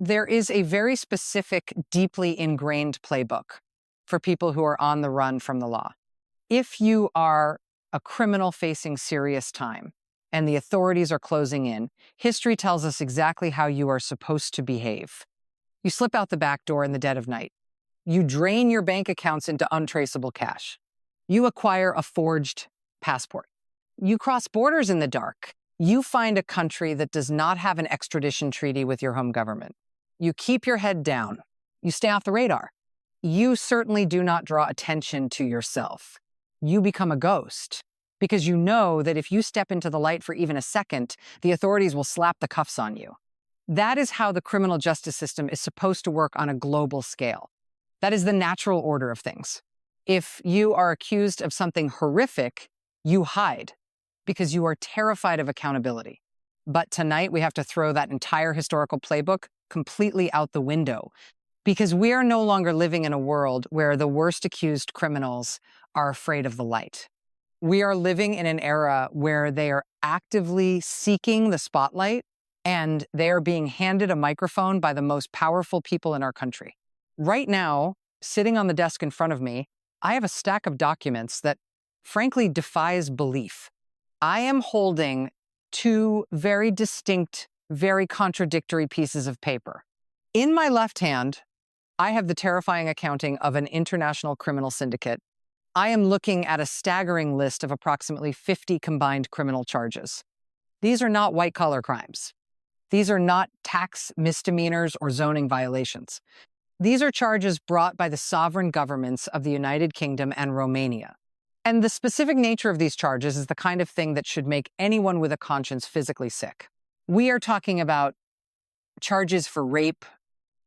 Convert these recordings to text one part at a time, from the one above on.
There is a very specific, deeply ingrained playbook for people who are on the run from the law. If you are a criminal facing serious time and the authorities are closing in, history tells us exactly how you are supposed to behave. You slip out the back door in the dead of night. You drain your bank accounts into untraceable cash. You acquire a forged passport. You cross borders in the dark. You find a country that does not have an extradition treaty with your home government. You keep your head down. You stay off the radar. You certainly do not draw attention to yourself. You become a ghost because you know that if you step into the light for even a second, the authorities will slap the cuffs on you. That is how the criminal justice system is supposed to work on a global scale. That is the natural order of things. If you are accused of something horrific, you hide because you are terrified of accountability. But tonight we have to throw that entire historical playbook completely out the window because we are no longer living in a world where the worst accused criminals are afraid of the light. We are living in an era where they are actively seeking the spotlight and they are being handed a microphone by the most powerful people in our country. Right now, sitting on the desk in front of me, I have a stack of documents that frankly defies belief. I am holding two very distinct, very contradictory pieces of paper. In my left hand, I have the terrifying accounting of an international criminal syndicate. I am looking at a staggering list of approximately 50 combined criminal charges. These are not white-collar crimes. These are not tax misdemeanors or zoning violations. These are charges brought by the sovereign governments of the United Kingdom and Romania. And the specific nature of these charges is the kind of thing that should make anyone with a conscience physically sick. We are talking about charges for rape.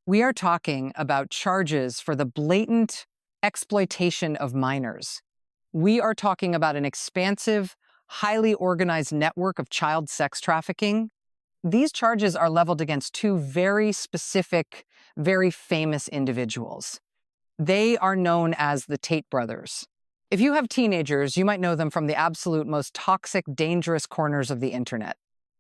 We are talking about charges for the blatant exploitation of minors. We are talking about an expansive, highly organized network of child sex trafficking. These charges are leveled against two very specific, very famous individuals. They are known as the Tate brothers. If you have teenagers, you might know them from the absolute most toxic, dangerous corners of the internet.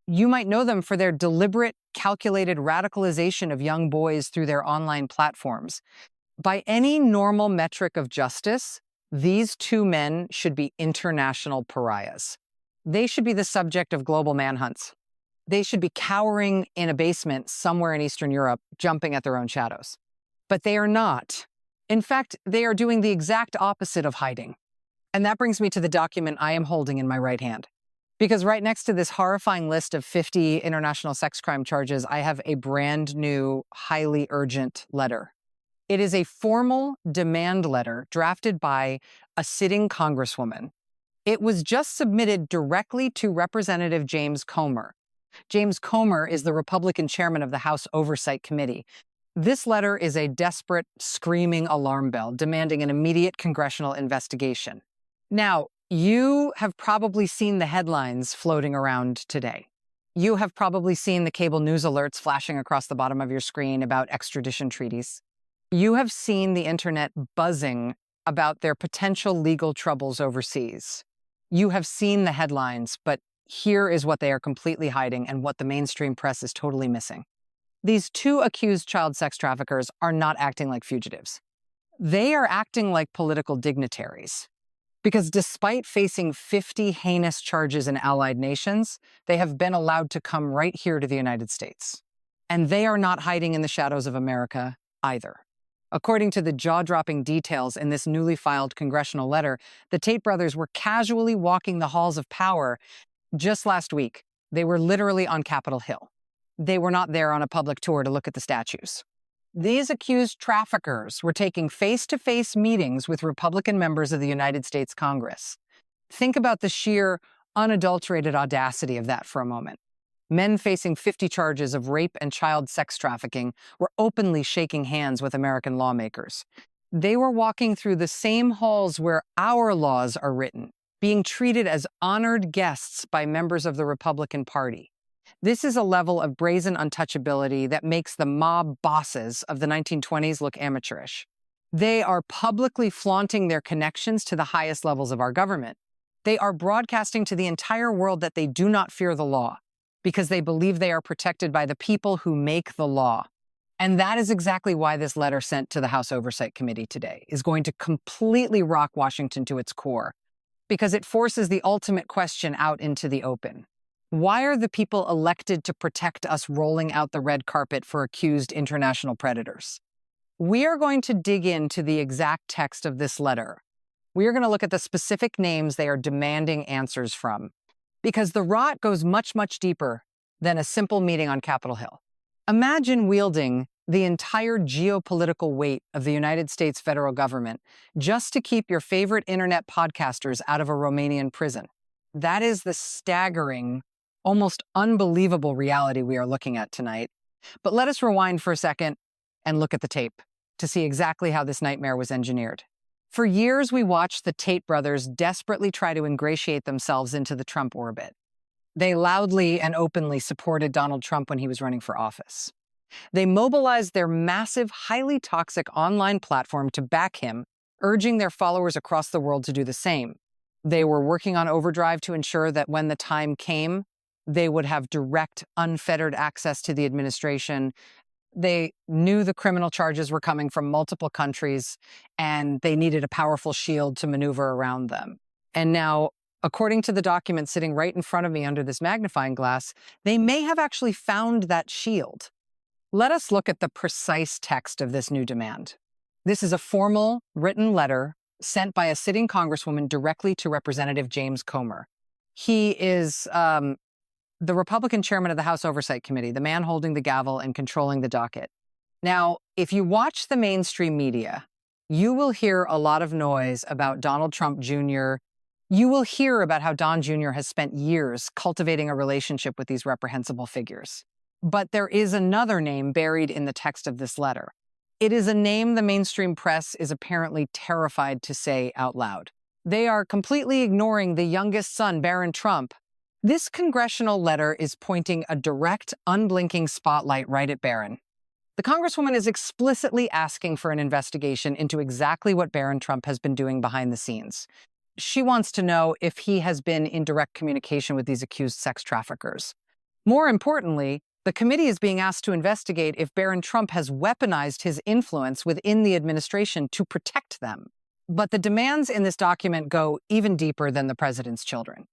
You might know them for their deliberate, calculated radicalization of young boys through their online platforms. By any normal metric of justice, these two men should be international pariahs. They should be the subject of global manhunts. They should be cowering in a basement somewhere in Eastern Europe, jumping at their own shadows. But they are not. In fact, they are doing the exact opposite of hiding. And that brings me to the document I am holding in my right hand. Because right next to this horrifying list of 50 international sex crime charges, I have a brand new, highly urgent letter. It is a formal demand letter drafted by a sitting congresswoman. It was just submitted directly to Representative James Comer. James Comer is the Republican chairman of the House Oversight Committee. This letter is a desperate, screaming alarm bell demanding an immediate congressional investigation. Now, you have probably seen the headlines floating around today. You have probably seen the cable news alerts flashing across the bottom of your screen about extradition treaties. You have seen the internet buzzing about their potential legal troubles overseas. You have seen the headlines, but here is what they are completely hiding and what the mainstream press is totally missing. These two accused child sex traffickers are not acting like fugitives. They are acting like political dignitaries. Because despite facing 50 heinous charges in allied nations, they have been allowed to come right here to the United States. And they are not hiding in the shadows of America either. According to the jaw-dropping details in this newly filed congressional letter, the Tate brothers were casually walking the halls of power just last week. They were literally on Capitol Hill. They were not there on a public tour to look at the statues. These accused traffickers were taking face-to-face meetings with Republican members of the United States Congress. Think about the sheer, unadulterated audacity of that for a moment. Men facing 50 charges of rape and child sex trafficking were openly shaking hands with American lawmakers. They were walking through the same halls where our laws are written, being treated as honored guests by members of the Republican Party. This is a level of brazen untouchability that makes the mob bosses of the 1920s look amateurish. They are publicly flaunting their connections to the highest levels of our government. They are broadcasting to the entire world that they do not fear the law because they believe they are protected by the people who make the law. And that is exactly why this letter sent to the House Oversight Committee today is going to completely rock Washington to its core, because it forces the ultimate question out into the open. Why are the people elected to protect us rolling out the red carpet for accused international predators? We are going to dig into the exact text of this letter. We are going to look at the specific names they are demanding answers from, because the rot goes much, much deeper than a simple meeting on Capitol Hill. Imagine wielding the entire geopolitical weight of the United States federal government just to keep your favorite internet podcasters out of a Romanian prison. That is the staggering, almost unbelievable reality we are looking at tonight. But let us rewind for a second and look at the tape to see exactly how this nightmare was engineered. For years, we watched the Tate brothers desperately try to ingratiate themselves into the Trump orbit. They loudly and openly supported Donald Trump when he was running for office. They mobilized their massive, highly toxic online platform to back him, urging their followers across the world to do the same. They were working on overdrive to ensure that when the time came, they would have direct, unfettered access to the administration. They knew the criminal charges were coming from multiple countries, and they needed a powerful shield to maneuver around them. And now, according to the document sitting right in front of me under this magnifying glass, they may have actually found that shield. Let us look at the precise text of this new demand. This is a formal, written letter sent by a sitting congresswoman directly to Representative James Comer. He is the Republican chairman of the House Oversight Committee, the man holding the gavel and controlling the docket. Now, if you watch the mainstream media, you will hear a lot of noise about Donald Trump Jr. You will hear about how Don Jr. has spent years cultivating a relationship with these reprehensible figures. But there is another name buried in the text of this letter. It is a name the mainstream press is apparently terrified to say out loud. They are completely ignoring the youngest son, Barron Trump. This congressional letter is pointing a direct, unblinking spotlight right at Barron. The Congresswoman is explicitly asking for an investigation into exactly what Barron Trump has been doing behind the scenes. She wants to know if he has been in direct communication with these accused sex traffickers. More importantly, the committee is being asked to investigate if Barron Trump has weaponized his influence within the administration to protect them. But the demands in this document go even deeper than the president's children.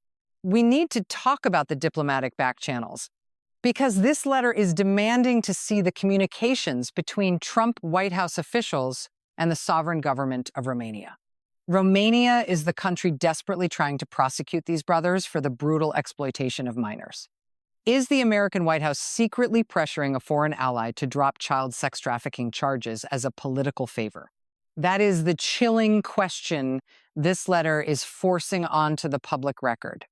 We need to talk about the diplomatic back channels, because this letter is demanding to see the communications between Trump White House officials and the sovereign government of Romania. Romania is the country desperately trying to prosecute these brothers for the brutal exploitation of minors. Is the American White House secretly pressuring a foreign ally to drop child sex trafficking charges as a political favor? That is the chilling question this letter is forcing onto the public record.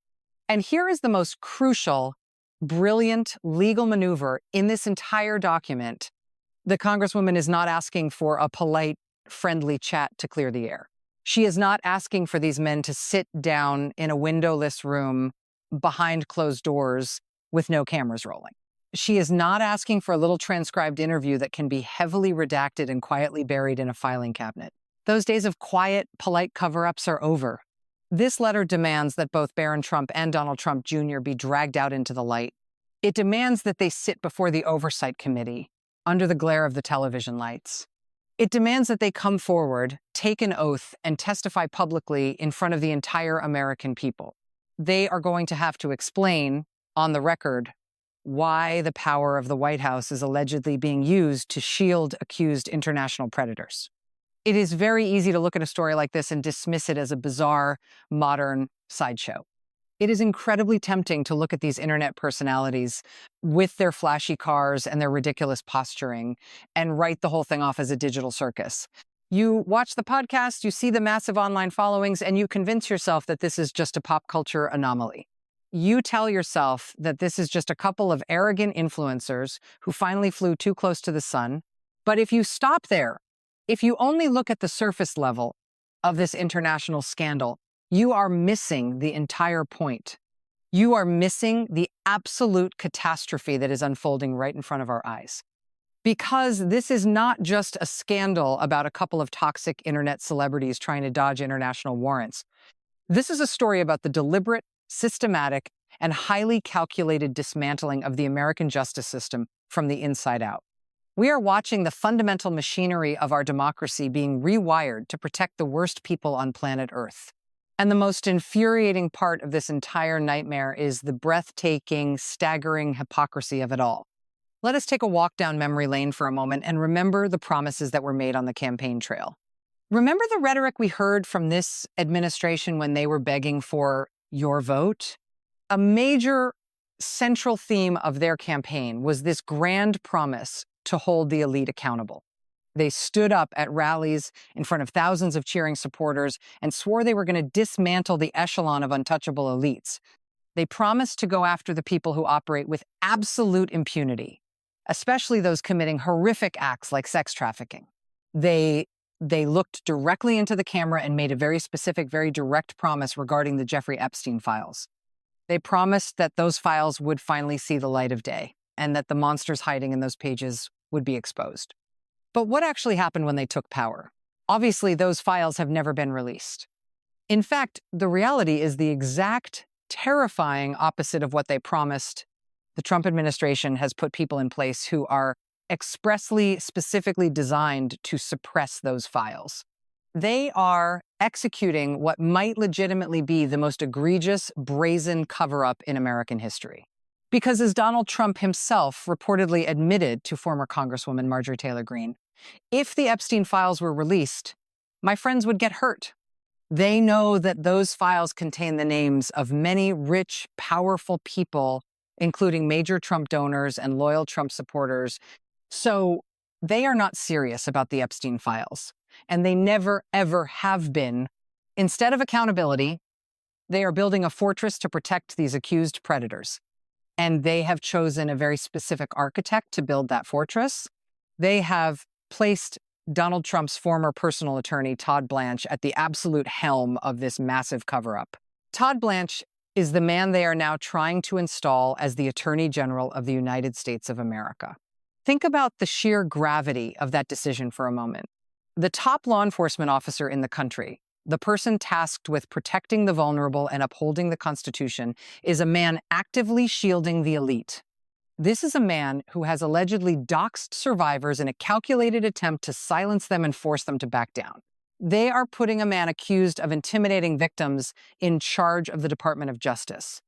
And here is the most crucial, brilliant legal maneuver in this entire document. The Congresswoman is not asking for a polite, friendly chat to clear the air. She is not asking for these men to sit down in a windowless room behind closed doors with no cameras rolling. She is not asking for a little transcribed interview that can be heavily redacted and quietly buried in a filing cabinet. Those days of quiet, polite cover-ups are over. This letter demands that both Barron Trump and Donald Trump Jr. be dragged out into the light. It demands that they sit before the Oversight Committee under the glare of the television lights. It demands that they come forward, take an oath, and testify publicly in front of the entire American people. They are going to have to explain, on the record, why the power of the White House is allegedly being used to shield accused international predators. It is very easy to look at a story like this and dismiss it as a bizarre, modern sideshow. It is incredibly tempting to look at these internet personalities with their flashy cars and their ridiculous posturing and write the whole thing off as a digital circus. You watch the podcast, you see the massive online followings, and you convince yourself that this is just a pop culture anomaly. You tell yourself that this is just a couple of arrogant influencers who finally flew too close to the sun. But if you stop there, if you only look at the surface level of this international scandal, you are missing the entire point. You are missing the absolute catastrophe that is unfolding right in front of our eyes. Because this is not just a scandal about a couple of toxic internet celebrities trying to dodge international warrants. This is a story about the deliberate, systematic, and highly calculated dismantling of the American justice system from the inside out. We are watching the fundamental machinery of our democracy being rewired to protect the worst people on planet Earth. And the most infuriating part of this entire nightmare is the breathtaking, staggering hypocrisy of it all. Let us take a walk down memory lane for a moment and remember the promises that were made on the campaign trail. Remember the rhetoric we heard from this administration when they were begging for your vote? A major central theme of their campaign was this grand promise to hold the elite accountable. They stood up at rallies in front of thousands of cheering supporters and swore they were going to dismantle the echelon of untouchable elites. They promised to go after the people who operate with absolute impunity, especially those committing horrific acts like sex trafficking. They looked directly into the camera and made a very specific, very direct promise regarding the Jeffrey Epstein files. They promised that those files would finally see the light of day and that the monsters hiding in those pages would be exposed. But what actually happened when they took power? Obviously, those files have never been released. In fact, the reality is the exact terrifying opposite of what they promised. The Trump administration has put people in place who are expressly, specifically designed to suppress those files. They are executing what might legitimately be the most egregious, brazen cover-up in American history. Because as Donald Trump himself reportedly admitted to former Congresswoman Marjorie Taylor Greene, if the Epstein files were released, my friends would get hurt. They know that those files contain the names of many rich, powerful people, including major Trump donors and loyal Trump supporters. So they are not serious about the Epstein files, and they never, ever have been. Instead of accountability, they are building a fortress to protect these accused predators. And they have chosen a very specific architect to build that fortress. They have placed Donald Trump's former personal attorney, Todd Blanche, at the absolute helm of this massive cover-up. Todd Blanche is the man they are now trying to install as the Attorney General of the United States of America. Think about the sheer gravity of that decision for a moment. The top law enforcement officer in the country, the person tasked with protecting the vulnerable and upholding the Constitution, is a man actively shielding the elite. This is a man who has allegedly doxed survivors in a calculated attempt to silence them and force them to back down. They are putting a man accused of intimidating victims in charge of the Department of Justice.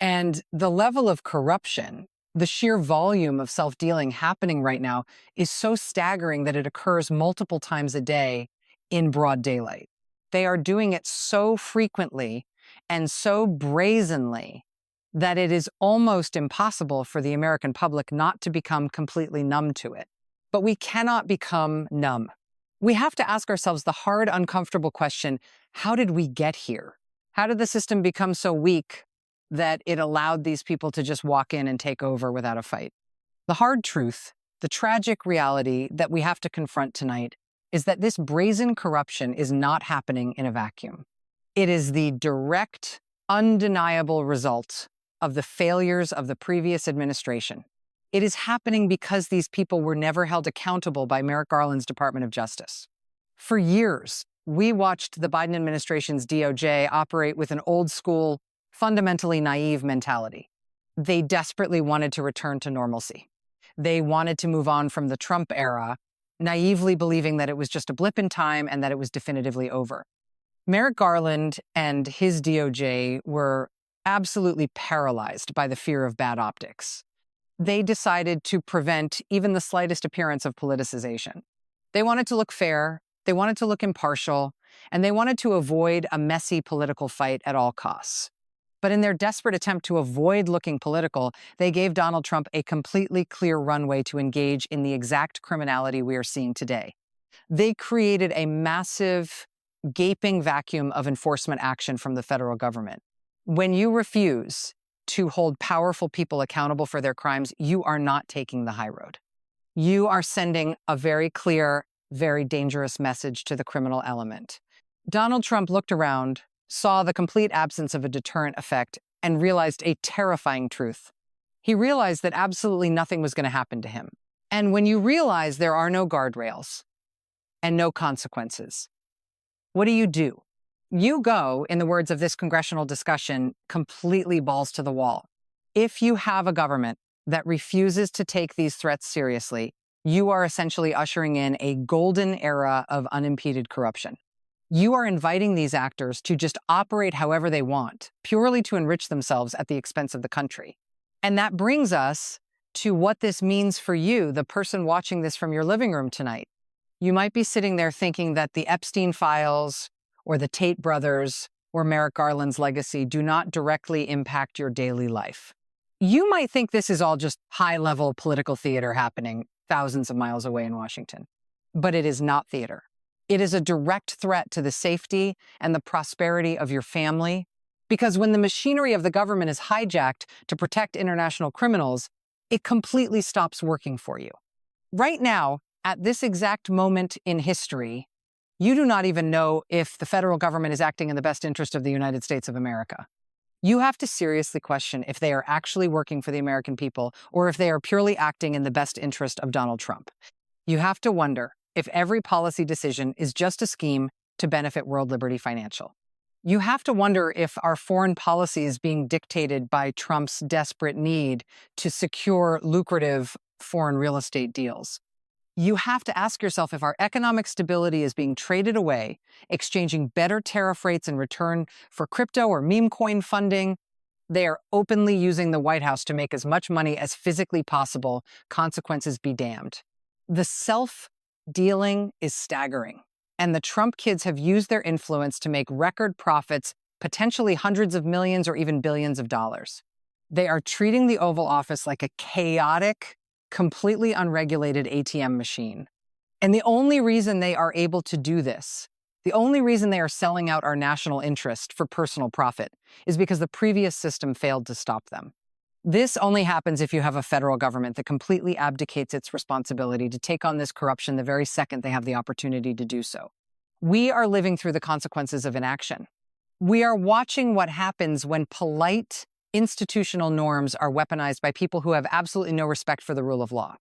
And the level of corruption, the sheer volume of self-dealing happening right now is so staggering that it occurs multiple times a day in broad daylight. They are doing it so frequently and so brazenly that it is almost impossible for the American public not to become completely numb to it. But we cannot become numb. We have to ask ourselves the hard, uncomfortable question, how did we get here? How did the system become so weak that it allowed these people to just walk in and take over without a fight? The hard truth, the tragic reality that we have to confront tonight is that this brazen corruption is not happening in a vacuum. It is the direct, undeniable result of the failures of the previous administration. It is happening because these people were never held accountable by Merrick Garland's Department of Justice. For years, we watched the Biden administration's DOJ operate with an old-school, fundamentally naive mentality. They desperately wanted to return to normalcy. They wanted to move on from the Trump era, naively believing that it was just a blip in time and that it was definitively over. Merrick Garland and his DOJ were absolutely paralyzed by the fear of bad optics. They decided to prevent even the slightest appearance of politicization. They wanted to look fair, they wanted to look impartial, and they wanted to avoid a messy political fight at all costs. But in their desperate attempt to avoid looking political, they gave Donald Trump a completely clear runway to engage in the exact criminality we are seeing today. They created a massive, gaping vacuum of enforcement action from the federal government. When you refuse to hold powerful people accountable for their crimes, you are not taking the high road. You are sending a very clear, very dangerous message to the criminal element. Donald Trump looked around, saw the complete absence of a deterrent effect, and realized a terrifying truth. He realized that absolutely nothing was going to happen to him. And when you realize there are no guardrails and no consequences, what do? You go, in the words of this congressional discussion, completely balls to the wall. If you have a government that refuses to take these threats seriously, You are essentially ushering in a golden era of unimpeded corruption. You are inviting these actors to just operate however they want, purely to enrich themselves at the expense of the country. And that brings us to what this means for you, the person watching this from your living room tonight. You might be sitting there thinking that the Epstein files or the Tate brothers or Merrick Garland's legacy do not directly impact your daily life. You might think this is all just high-level political theater happening thousands of miles away in Washington, but it is not theater. It is a direct threat to the safety and the prosperity of your family, because when the machinery of the government is hijacked to protect international criminals, it completely stops working for you. Right now, at this exact moment in history, you do not even know if the federal government is acting in the best interest of the United States of America. You have to seriously question if they are actually working for the American people or if they are purely acting in the best interest of Donald Trump. You have to wonder if every policy decision is just a scheme to benefit World Liberty Financial. You have to wonder if our foreign policy is being dictated by Trump's desperate need to secure lucrative foreign real estate deals. You have to ask yourself if our economic stability is being traded away, exchanging better tariff rates in return for crypto or meme coin funding. They are openly using the White House to make as much money as physically possible. Consequences be damned. The self-dealing is staggering, and the Trump kids have used their influence to make record profits, potentially hundreds of millions or even billions of dollars. They are treating the Oval Office like a chaotic, completely unregulated ATM machine. And the only reason they are able to do this, the only reason they are selling out our national interest for personal profit, is because the previous system failed to stop them. This only happens if you have a federal government that completely abdicates its responsibility to take on this corruption the very second they have the opportunity to do so. We are living through the consequences of inaction. We are watching what happens when polite institutional norms are weaponized by people who have absolutely no respect for the rule of law.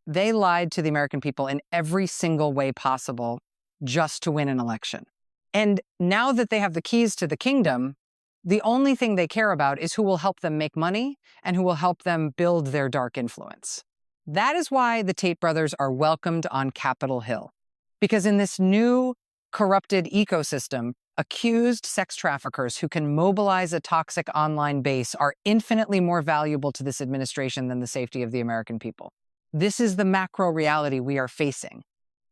They lied to the American people in every single way possible just to win an election. And now that they have the keys to the kingdom, the only thing they care about is who will help them make money and who will help them build their dark influence. That is why the Tate brothers are welcomed on Capitol Hill. Because in this new corrupted ecosystem, accused sex traffickers who can mobilize a toxic online base are infinitely more valuable to this administration than the safety of the American people. This is the macro reality we are facing.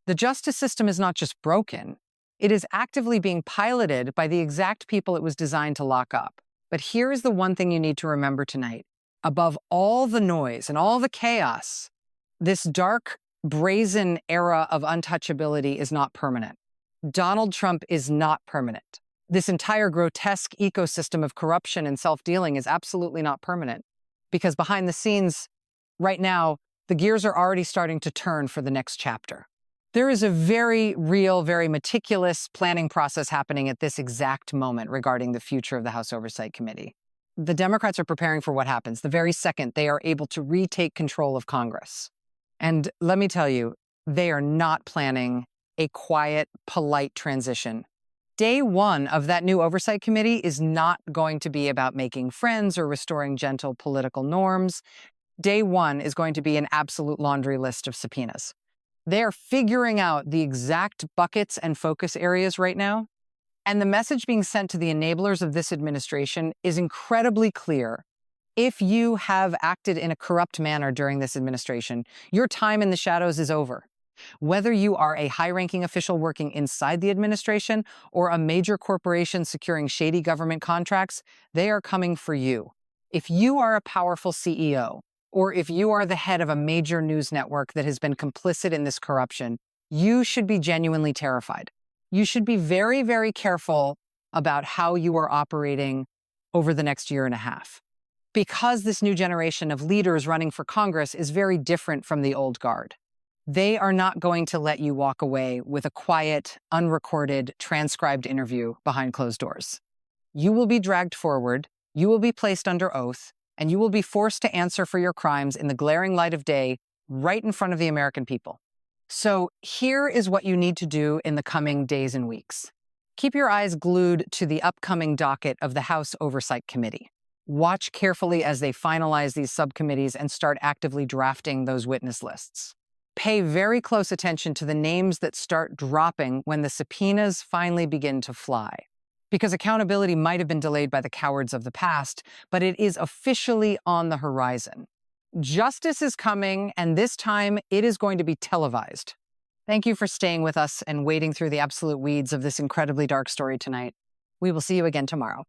The justice system is not just broken, it is actively being piloted by the exact people it was designed to lock up. But here is the one thing you need to remember tonight. Above all the noise and all the chaos, this dark, brazen era of untouchability is not permanent. Donald Trump is not permanent. This entire grotesque ecosystem of corruption and self-dealing is absolutely not permanent, because behind the scenes, right now, the gears are already starting to turn for the next chapter. There is a very real, very meticulous planning process happening at this exact moment regarding the future of the House Oversight Committee. The Democrats are preparing for what happens the very second they are able to retake control of Congress. And let me tell you, they are not planning a quiet, polite transition. Day one of that new oversight committee is not going to be about making friends or restoring gentle political norms. Day one is going to be an absolute laundry list of subpoenas. They are figuring out the exact buckets and focus areas right now. And the message being sent to the enablers of this administration is incredibly clear. If you have acted in a corrupt manner during this administration, your time in the shadows is over. Whether you are a high-ranking official working inside the administration or a major corporation securing shady government contracts, they are coming for you. If you are a powerful CEO, or if you are the head of a major news network that has been complicit in this corruption, you should be genuinely terrified. You should be very, very careful about how you are operating over the next year and a half. Because this new generation of leaders running for Congress is very different from the old guard. They are not going to let you walk away with a quiet, unrecorded, transcribed interview behind closed doors. You will be dragged forward, you will be placed under oath, and you will be forced to answer for your crimes in the glaring light of day right in front of the American people. So here is what you need to do in the coming days and weeks. Keep your eyes glued to the upcoming docket of the House Oversight Committee. Watch carefully as they finalize these subcommittees and start actively drafting those witness lists. Pay very close attention to the names that start dropping when the subpoenas finally begin to fly. Because accountability might have been delayed by the cowards of the past, but it is officially on the horizon. Justice is coming, and this time it is going to be televised. Thank you for staying with us and wading through the absolute weeds of this incredibly dark story tonight. We will see you again tomorrow.